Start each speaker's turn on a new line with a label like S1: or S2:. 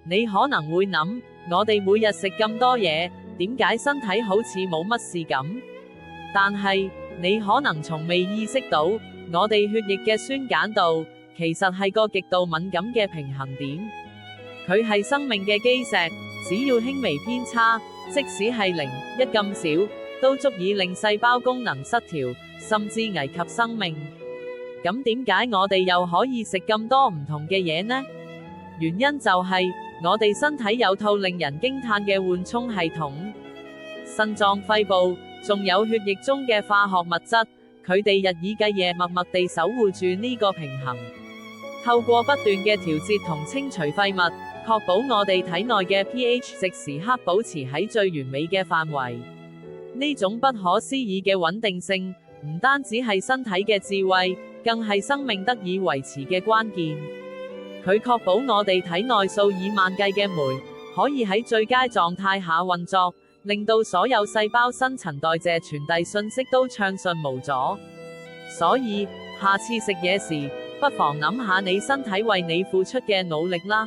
S1: 你可能會諗，我哋每日食咁多嘢，點解身體好似冇乜事咁？但係，你可能從未意識到，我哋血液嘅酸鹼度，其實係個極度敏感嘅平衡點。佢係生命嘅基石，只要輕微偏差，即使係0.1咁少，都足以令細胞功能失調，甚至危及生命。咁點解我哋又可以食咁多唔同嘅嘢呢？原因就係，我哋身體有套令人驚嘆嘅緩衝系統。腎臟、肺部，仲有血液中嘅化學物質，佢哋日以繼夜默默地守護住呢個平衡。透過不斷嘅調節同清除廢物，確保我哋體內嘅 pH 值時刻保持喺最完美嘅範圍。呢種不可思議嘅穩定性，唔單止係身體嘅智慧，更係生命得以維持嘅關鍵。佢確保我哋體內數以萬計嘅酶，可以喺最佳狀態下運作，令到所有細胞新陳代謝傳遞信息都暢順無阻。所以，下次食嘢時，不妨諗下你身體為你付出嘅努力啦。